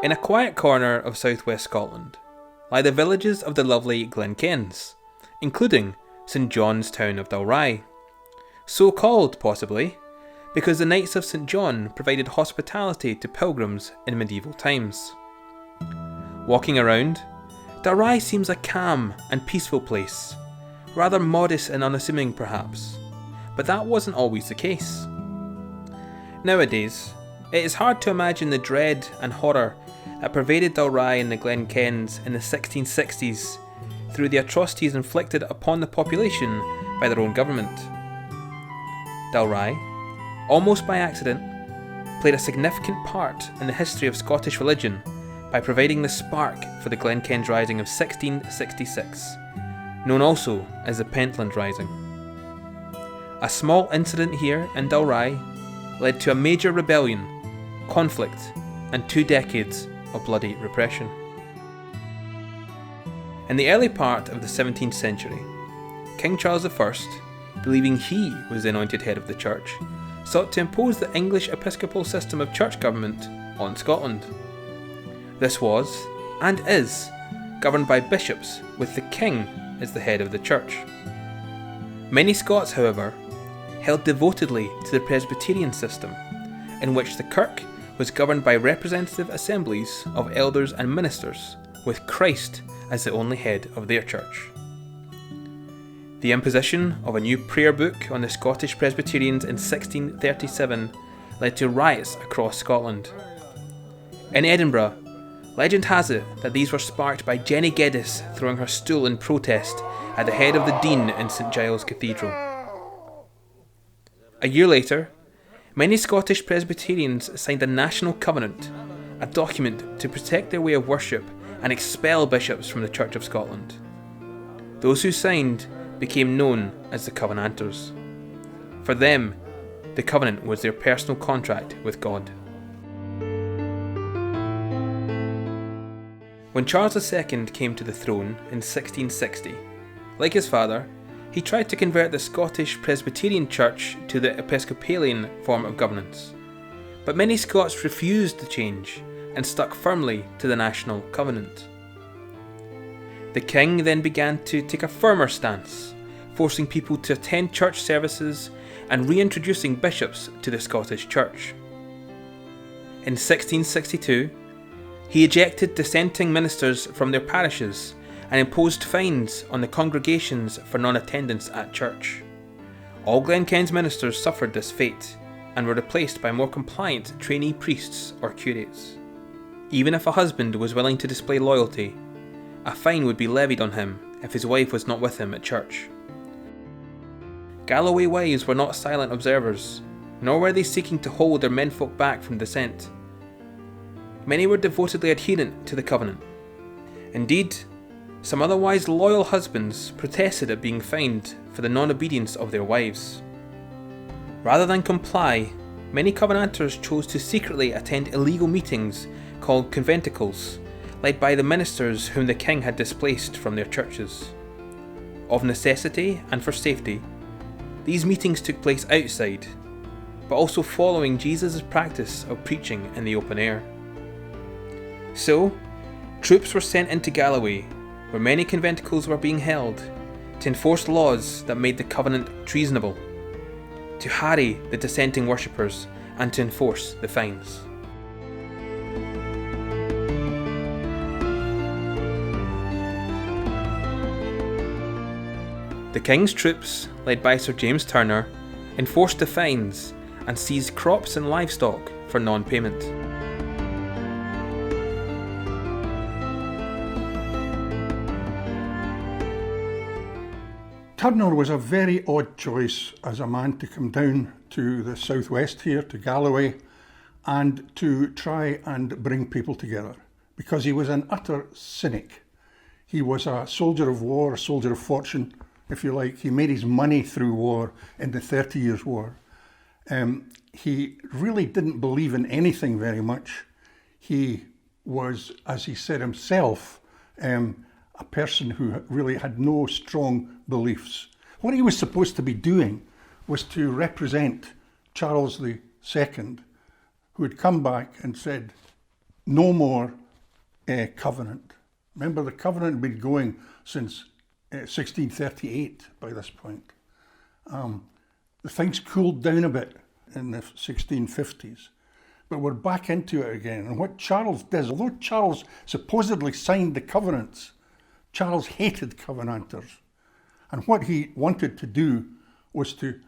In a quiet corner of southwest Scotland lie the villages of the lovely Glenkens, including St John's town of Dalry, so called possibly because the Knights of St John provided hospitality to pilgrims in medieval times. Walking around, Dalry seems a calm and peaceful place, rather modest and unassuming perhaps, but that wasn't always the case. Nowadays, it is hard to imagine the dread and horror that pervaded Dalry and the Glenkens in the 1660s through the atrocities inflicted upon the population by their own government. Dalry, almost by accident, played a significant part in the history of Scottish religion by providing the spark for the Glenkens Rising of 1666, known also as the Pentland Rising. A small incident here in Dalry led to a major rebellion, conflict, and 2 decades of bloody repression. In the early part of the 17th century, King Charles I, believing he was the anointed head of the church, sought to impose the English episcopal system of church government on Scotland. This was, and is, governed by bishops with the king as the head of the church. Many Scots, however, held devotedly to the Presbyterian system, in which the Kirk was governed by representative assemblies of elders and ministers, with Christ as the only head of their church. The imposition of a new prayer book on the Scottish Presbyterians in 1637 led to riots across Scotland. In Edinburgh, legend has it that these were sparked by Jenny Geddes throwing her stool in protest at the head of the Dean in St Giles Cathedral. A year later, many Scottish Presbyterians signed a national covenant, a document to protect their way of worship and expel bishops from the Church of Scotland. Those who signed became known as the Covenanters. For them, the covenant was their personal contract with God. When Charles II came to the throne in 1660, like his father, he tried to convert the Scottish Presbyterian Church to the Episcopalian form of governance. But many Scots refused the change and stuck firmly to the national covenant. The king then began to take a firmer stance, forcing people to attend church services and reintroducing bishops to the Scottish Church. In 1662, he ejected dissenting ministers from their parishes and imposed fines on the congregations for non-attendance at church. All Glenkens ministers suffered this fate and were replaced by more compliant trainee priests or curates. Even if a husband was willing to display loyalty, a fine would be levied on him if his wife was not with him at church. Galloway wives were not silent observers, nor were they seeking to hold their menfolk back from dissent. Many were devotedly adherent to the covenant. Indeed, some otherwise loyal husbands protested at being fined for the non-obedience of their wives. Rather than comply, many Covenanters chose to secretly attend illegal meetings called conventicles, led by the ministers whom the king had displaced from their churches. Of necessity and for safety, these meetings took place outside, but also following Jesus' practice of preaching in the open air. So, troops were sent into Galloway, where many conventicles were being held, to enforce laws that made the covenant treasonable, to harry the dissenting worshippers, and to enforce the fines. The king's troops, led by Sir James Turner, enforced the fines and seized crops and livestock for non-payment. Turner was a very odd choice as a man to come down to the southwest here, to Galloway, and to try and bring people together, because he was an utter cynic. He was a soldier of war, a soldier of fortune, if you like. He made his money through war in the 30 Years' War. He really didn't believe in anything very much. He was, as he said himself, a person who really had no strong beliefs. What he was supposed to be doing was to represent Charles II, who had come back and said, no more covenant. Remember, the covenant had been going since 1638 by this point. The things cooled down a bit in the 1650s, but we're back into it again. And what Charles does, although Charles supposedly signed the covenants, Charles hated covenanters. And what he wanted to do was to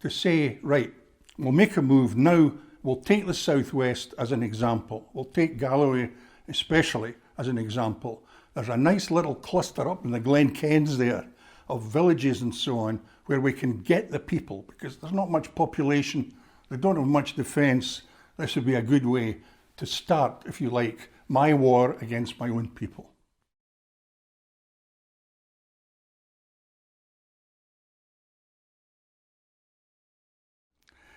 say, right, we'll make a move now. We'll take the southwest as an example. We'll take Galloway especially as an example. There's a nice little cluster up in the Glenkens there of villages and so on where we can get the people, because there's not much population. They don't have much defence. This would be a good way to start, if you like, my war against my own people.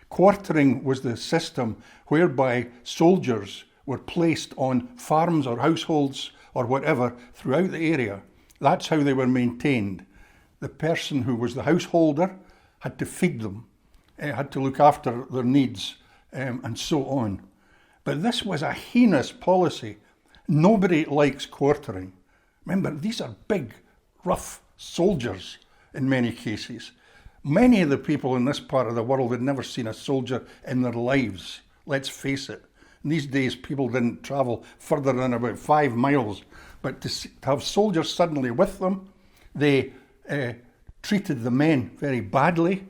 Quartering was the system whereby soldiers were placed on farms or households or whatever throughout the area. That's how they were maintained. The person who was the householder had to feed them, had to look after their needs, and so on. But this was a heinous policy. Nobody likes quartering. Remember, these are big, rough soldiers in many cases. Many of the people in this part of the world had never seen a soldier in their lives, let's face it. In these days, people didn't travel further than about 5 miles. But to have soldiers suddenly with them, they treated the men very badly.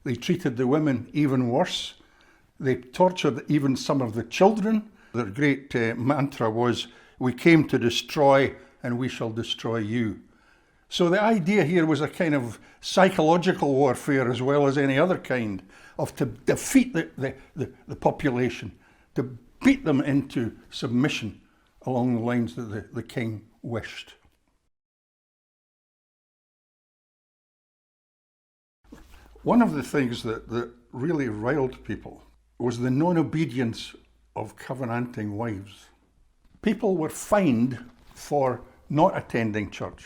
They treated the women even worse. They tortured even some of the children. Their great mantra was, "We came to destroy and we shall destroy you." So the idea here was a kind of psychological warfare as well as any other kind of to defeat the population, to beat them into submission along the lines that the king wished. One of the things that really riled people was the non-obedience of covenanting wives. People were fined for not attending church,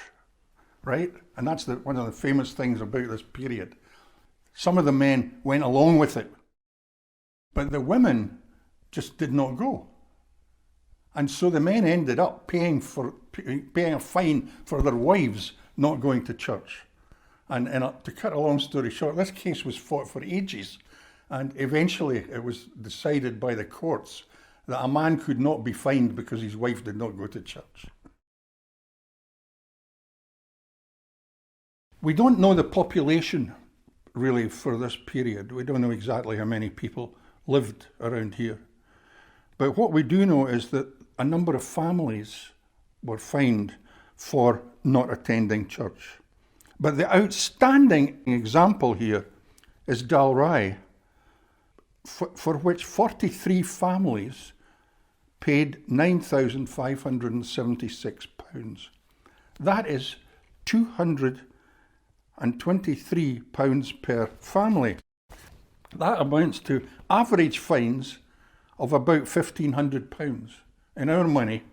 right? And that's one of the famous things about this period. Some of the men went along with it, but the women just did not go. And so the men ended up paying a fine for their wives not going to church. And to cut a long story short, this case was fought for ages. And eventually it was decided by the courts that a man could not be fined because his wife did not go to church. We don't know the population really for this period. We don't know exactly how many people lived around here. But what we do know is that a number of families were fined for not attending church. But the outstanding example here is Dalry, for which 43 families paid £9,576. That is £223 per family. That amounts to average fines of about £1,500 in our money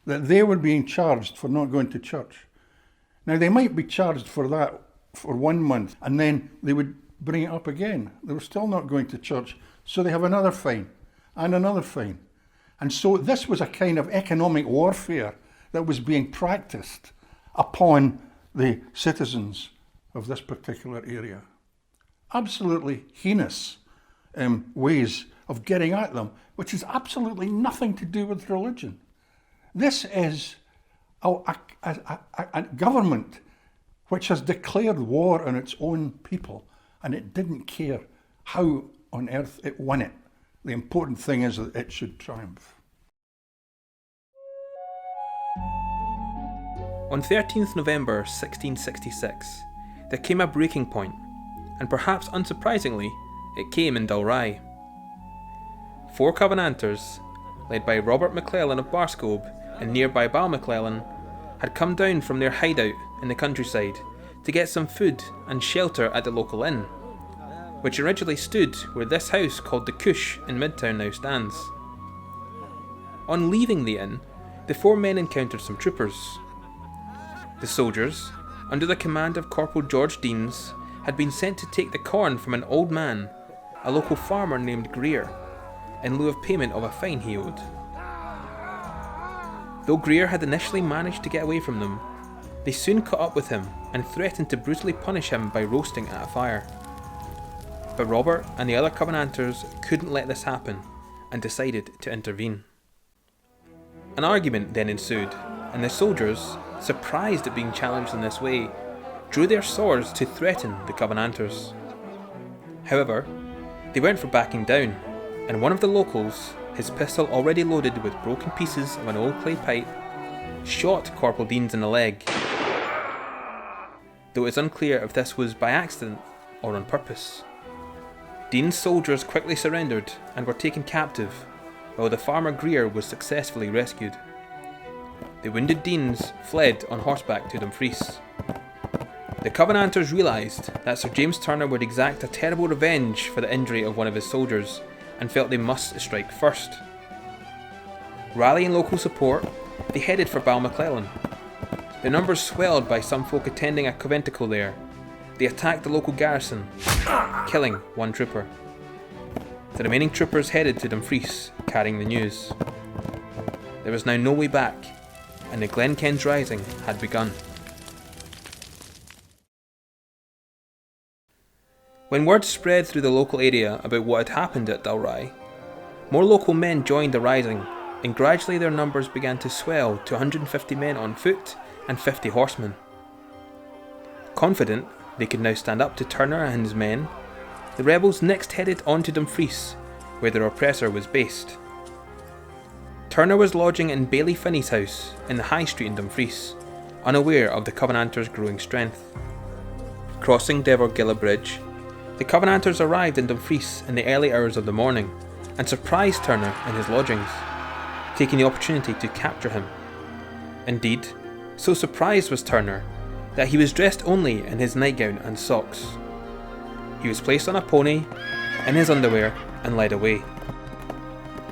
that they were being charged for not going to church. Now, they might be charged for that for 1 month, and then they would bring it up again. They were still not going to church, so they have another fine and another fine. And so this was a kind of economic warfare that was being practiced upon the citizens of this particular area. Absolutely heinous ways of getting at them, which has absolutely nothing to do with religion. This is a government which has declared war on its own people, and it didn't care how on earth it won it. The important thing is that it should triumph. On 13th November 1666, there came a breaking point, and perhaps unsurprisingly, it came in Dalry. 4 Covenanters, led by Robert MacLellan of Barscobe and nearby Balmaclellan, had come down from their hideout in the countryside to get some food and shelter at the local inn, which originally stood where this house called the Cush in Midtown now stands. On leaving the inn, the 4 men encountered some troopers. The soldiers, under the command of Corporal George Deans, had been sent to take the corn from an old man, a local farmer named Greer, in lieu of payment of a fine he owed. Though Greer had initially managed to get away from them, they soon caught up with him and threatened to brutally punish him by roasting at a fire. But Robert and the other Covenanters couldn't let this happen and decided to intervene. An argument then ensued, and the soldiers, surprised at being challenged in this way, drew their swords to threaten the Covenanters. However, they went for backing down, and one of the locals, his pistol already loaded with broken pieces of an old clay pipe, shot Corporal Deans in the leg, though it is unclear if this was by accident or on purpose. Dean's soldiers quickly surrendered and were taken captive, while the farmer Greer was successfully rescued. The wounded Deans fled on horseback to Dumfries. The Covenanters realised that Sir James Turner would exact a terrible revenge for the injury of one of his soldiers, and felt they must strike first. Rallying local support, they headed for Balmaclellan. Their numbers swelled by some folk attending a conventicle there. They attacked the local garrison, killing one trooper. The remaining troopers headed to Dumfries, carrying the news. There was now no way back, and the Glenkens rising had begun. When word spread through the local area about what had happened at Dalry, more local men joined the rising, and gradually their numbers began to swell to 150 men on foot and 50 horsemen. Confident they could now stand up to Turner and his men, the rebels next headed on to Dumfries, where their oppressor was based. Turner was lodging in Bailey Finney's house in the High Street in Dumfries, unaware of the Covenanters' growing strength. Crossing Devorgilla Bridge, the Covenanters arrived in Dumfries in the early hours of the morning and surprised Turner in his lodgings, taking the opportunity to capture him. Indeed, so surprised was Turner that he was dressed only in his nightgown and socks. He was placed on a pony, in his underwear, and led away.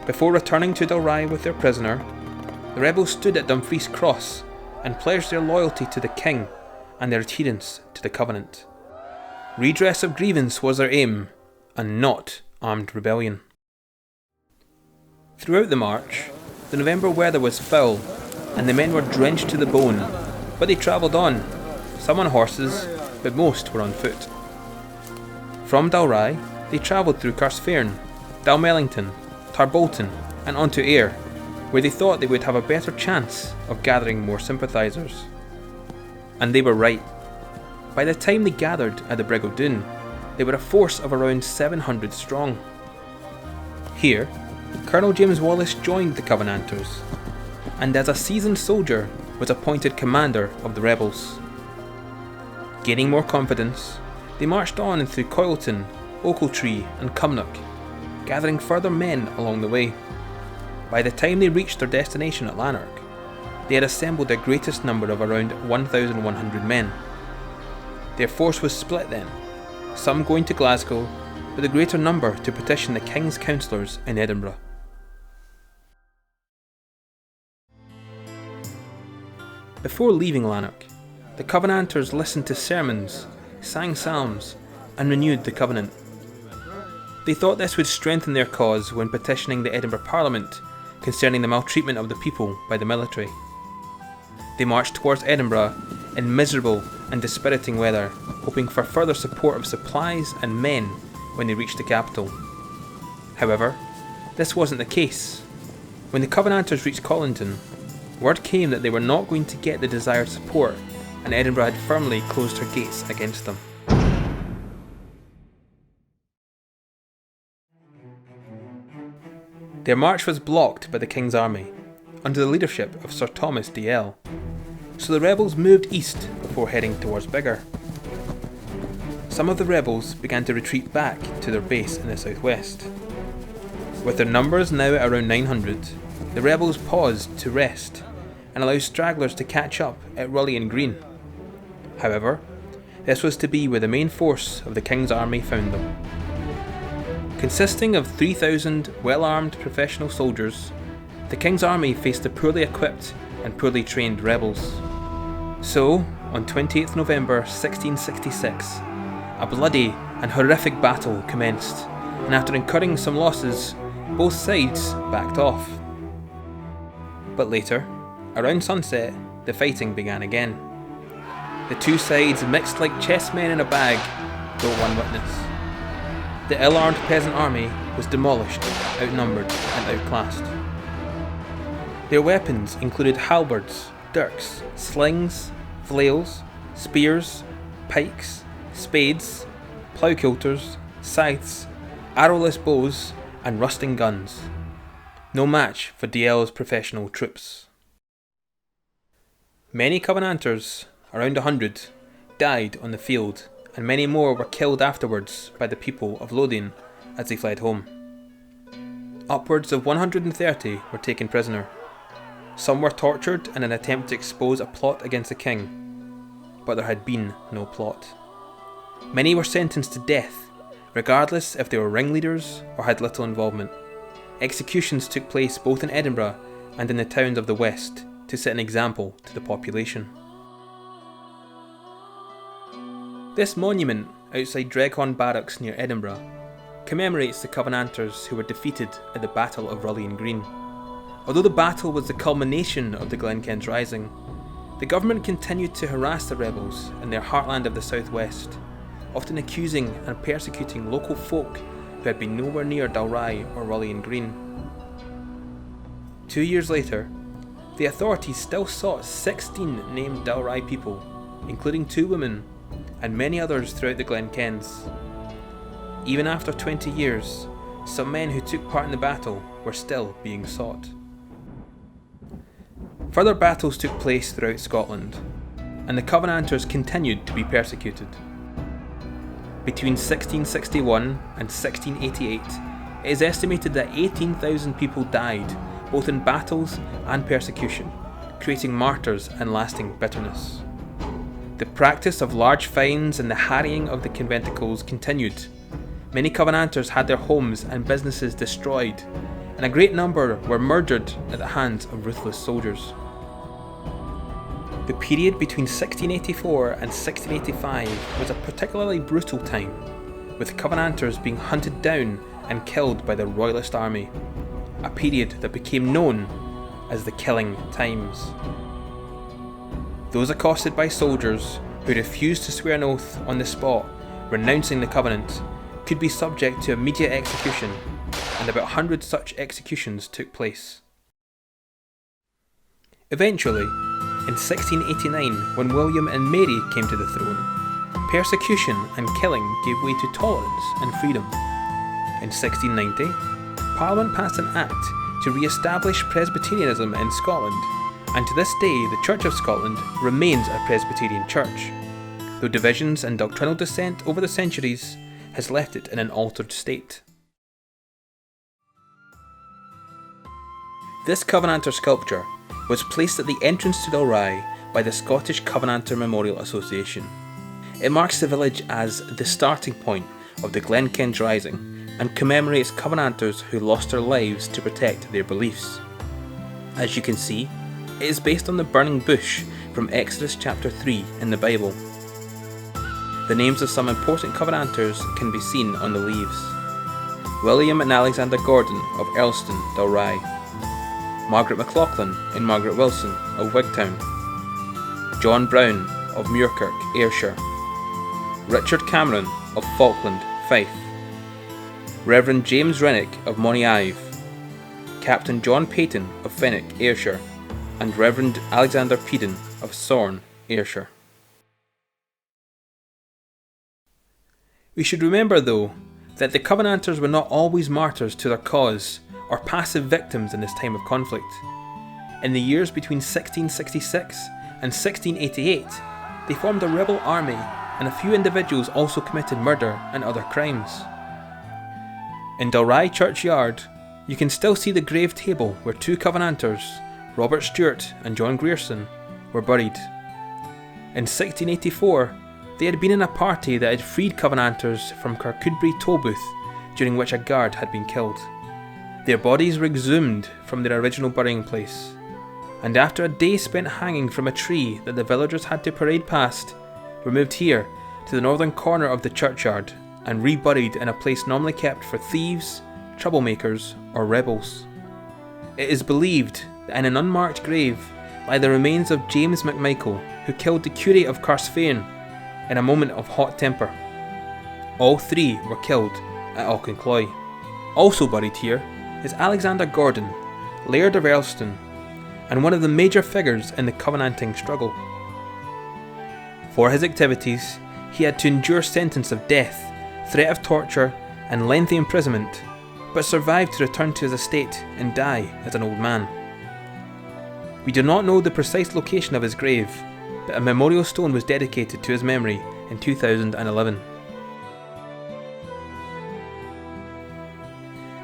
Before returning to Dalry with their prisoner, the rebels stood at Dumfries Cross and pledged their loyalty to the king and their adherence to the Covenant. Redress of grievance was their aim, and not armed rebellion. Throughout the march, the November weather was foul, and the men were drenched to the bone, but they travelled on, some on horses, but most were on foot. From Dalry, they travelled through Carsfairn, Dalmellington, Tarbolton, and on to Ayr, where they thought they would have a better chance of gathering more sympathisers. And they were right. By the time they gathered at the Brig o' Doon, they were a force of around 700 strong. Here, Colonel James Wallace joined the Covenanters, and as a seasoned soldier was appointed commander of the rebels. Gaining more confidence, they marched on through Coylton, Ochiltree and Cumnock, gathering further men along the way. By the time they reached their destination at Lanark, they had assembled their greatest number of around 1,100 men. Their force was split then, some going to Glasgow, but the greater number to petition the King's councillors in Edinburgh. Before leaving Lanark, the Covenanters listened to sermons, sang psalms, and renewed the Covenant. They thought this would strengthen their cause when petitioning the Edinburgh Parliament concerning the maltreatment of the people by the military. They marched towards Edinburgh in miserable and dispiriting weather, hoping for further support of supplies and men when they reached the capital. However, this wasn't the case. When the Covenanters reached Colinton, word came that they were not going to get the desired support, and Edinburgh had firmly closed her gates against them. Their march was blocked by the King's army, under the leadership of Sir Thomas D.L., so the rebels moved east before heading towards Biggar. Some of the rebels began to retreat back to their base in the southwest. With their numbers now at around 900, the rebels paused to rest and allow stragglers to catch up at Rully and Green. However, this was to be where the main force of the King's army found them. Consisting of 3,000 well-armed professional soldiers, the King's army faced the poorly equipped and poorly trained rebels. So, on 28th November 1666, a bloody and horrific battle commenced, and after incurring some losses, both sides backed off. But later, Around sunset, the fighting began again. The two sides mixed like chessmen in a bag, though one witness. The ill-armed peasant army was demolished, outnumbered and outclassed. Their weapons included halberds, dirks, slings, flails, spears, pikes, spades, plough-kilters, scythes, arrowless bows, and rusting guns. No match for DL's professional troops. Many Covenanters, around 100, died on the field, and many more were killed afterwards by the people of Lothian as they fled home. Upwards of 130 were taken prisoner. Some were tortured in an attempt to expose a plot against the king, but there had been no plot. Many were sentenced to death, regardless if they were ringleaders or had little involvement. Executions took place both in Edinburgh and in the towns of the west to set an example to the population. This monument outside Dreghorn Barracks near Edinburgh commemorates the Covenanters who were defeated at the Battle of Rullion Green. Although the battle was the culmination of the Glenkens Rising, the government continued to harass the rebels in their heartland of the southwest, often accusing and persecuting local folk who had been nowhere near Dalry or Rullion Green. 2 years later, the authorities still sought 16 named Dalry people, including 2 women, and many others throughout the Glenkens. Even after 20 years, some men who took part in the battle were still being sought. Further battles took place throughout Scotland, and the Covenanters continued to be persecuted. Between 1661 and 1688, it is estimated that 18,000 people died, both in battles and persecution, creating martyrs and lasting bitterness. The practice of large fines and the harrying of the conventicles continued. Many Covenanters had their homes and businesses destroyed, and a great number were murdered at the hands of ruthless soldiers. The period between 1684 and 1685 was a particularly brutal time, with Covenanters being hunted down and killed by the Royalist army, a period that became known as the Killing Times. Those accosted by soldiers who refused to swear an oath on the spot, renouncing the Covenant, could be subject to immediate execution, and about 100 such executions took place. Eventually, in 1689, when William and Mary came to the throne, persecution and killing gave way to tolerance and freedom. In 1690, Parliament passed an Act to re-establish Presbyterianism in Scotland, and to this day the Church of Scotland remains a Presbyterian church, though divisions and doctrinal dissent over the centuries has left it in an altered state. This Covenanter sculpture was placed at the entrance to Dalry by the Scottish Covenanter Memorial Association. It marks the village as the starting point of the Glenkens Rising and commemorates Covenanters who lost their lives to protect their beliefs. As you can see, it is based on the burning bush from Exodus chapter 3 in the Bible. The names of some important Covenanters can be seen on the leaves. William and Alexander Gordon of Earlston, Dalry. Margaret MacLachlan and Margaret Wilson of Wigtown. John Brown of Muirkirk, Ayrshire. Richard Cameron of Falkland, Fife. Reverend James Rennick of Moniaive. Captain John Peyton of Fenwick, Ayrshire, and Reverend Alexander Peden of Sorn, Ayrshire. We should remember, though, that the Covenanters were not always martyrs to their cause or passive victims in this time of conflict. In the years between 1666 and 1688, they formed a rebel army, and a few individuals also committed murder and other crimes. In Dalry churchyard, you can still see the grave table where 2 Covenanters, Robert Stewart and John Grierson, were buried. In 1684, they had been in a party that had freed Covenanters from Kirkcudbright Tolbooth, during which a guard had been killed. Their bodies were exhumed from their original burying place, and after a day spent hanging from a tree that the villagers had to parade past, were moved here to the northern corner of the churchyard and reburied in a place normally kept for thieves, troublemakers or rebels. It is believed that in an unmarked grave lie the remains of James McMichael, who killed the curate of Carsfairn in a moment of hot temper. All three were killed at Auchincloy. Also buried here is Alexander Gordon, Laird of Earlston, and one of the major figures in the Covenanting struggle. For his activities, he had to endure sentence of death, threat of torture, and lengthy imprisonment, but survived to return to his estate and die as an old man. We do not know the precise location of his grave, but a memorial stone was dedicated to his memory in 2011.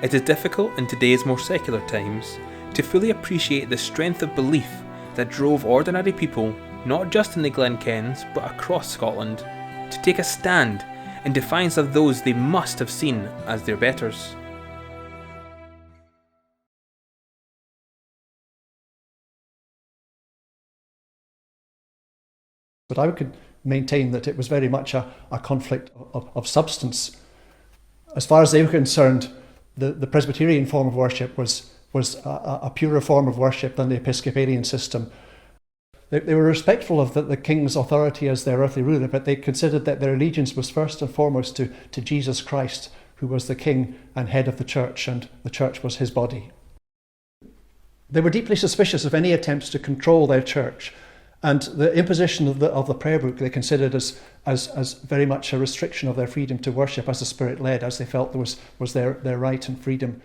It is difficult in today's more secular times to fully appreciate the strength of belief that drove ordinary people, not just in the Glenkens but across Scotland, to take a stand in defiance of those they must have seen as their betters. But I could maintain that it was very much a conflict of substance. As far as they were concerned, the Presbyterian form of worship was a purer form of worship than the Episcopalian system. They were respectful of the king's authority as their earthly ruler, but they considered that their allegiance was first and foremost to Jesus Christ, who was the king and head of the church, and the church was his body. They were deeply suspicious of any attempts to control their church, and the imposition of the prayer book they considered as very much a restriction of their freedom to worship as the Spirit led, as they felt was their right and freedom.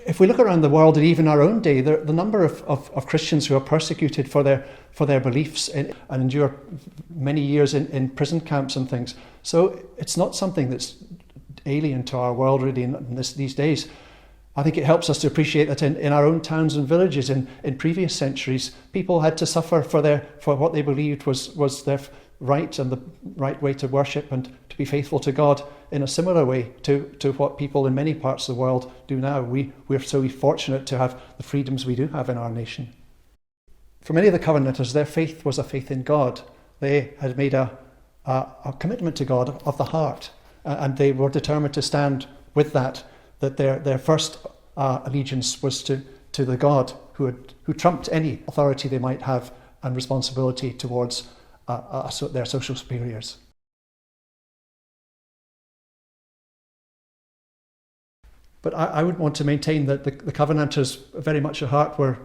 If we look around the world and even our own day, the number of Christians who are persecuted for their beliefs and endure many years in prison camps and things. So it's not something that's alien to our world really in these days. I think it helps us to appreciate that in our own towns and villages in previous centuries, people had to suffer for what they believed was their right and the right way to worship and to be faithful to God in a similar way to what people in many parts of the world do now. We're so fortunate to have the freedoms we do have in our nation. For many of the Covenanters, their faith was a faith in God. They had made a commitment to God of the heart, and they were determined to stand with that their first allegiance was to the God who trumped any authority they might have and responsibility towards their social superiors. But I would want to maintain that the Covenanters very much at heart were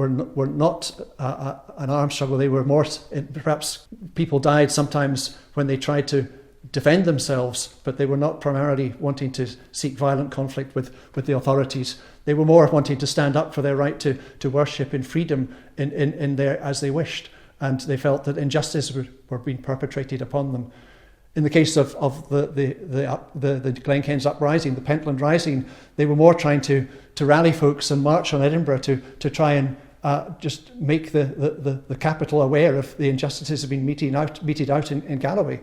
not an armed struggle. They were more, perhaps people died sometimes when they tried to defend themselves, but they were not primarily wanting to seek violent conflict with the authorities. They were more wanting to stand up for their right to worship in freedom in their as they wished, and they felt that injustice were being perpetrated upon them. In the case of the Glenkens uprising, the Pentland Rising, they were more trying to rally folks and march on Edinburgh to try and just make the capital aware of the injustices that had been meted out in Galloway.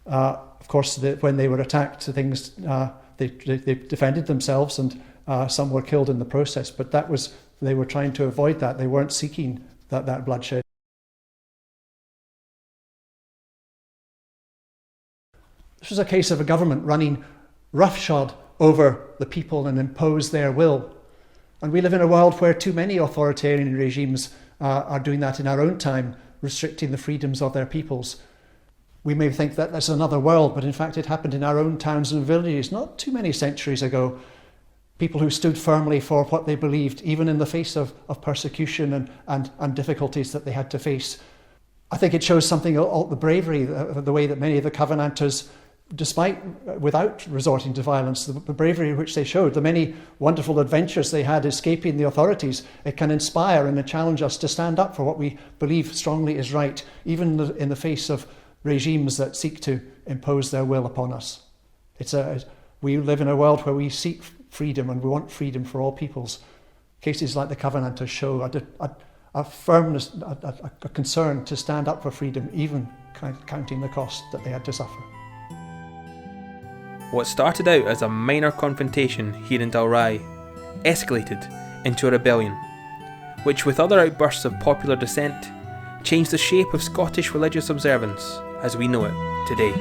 Of course, when they were attacked, they defended themselves, and some were killed in the process. But they were trying to avoid that. They weren't seeking that bloodshed. This was a case of a government running roughshod over the people and impose their will. And we live in a world where too many authoritarian regimes are doing that in our own time, restricting the freedoms of their peoples. We may think that that's another world, but in fact it happened in our own towns and villages not too many centuries ago. People who stood firmly for what they believed, even in the face of persecution and difficulties that they had to face. I think it shows something of the bravery, the way that many of the Covenanters, without resorting to violence, the bravery which they showed, the many wonderful adventures they had escaping the authorities, it can inspire and challenge us to stand up for what we believe strongly is right, even in the face of regimes that seek to impose their will upon us. We live in a world where we seek freedom, and we want freedom for all peoples. Cases like the Covenanters show a firmness, a concern to stand up for freedom, even counting the cost that they had to suffer. What started out as a minor confrontation here in Dalry escalated into a rebellion, which, with other outbursts of popular dissent, changed the shape of Scottish religious observance as we know it today.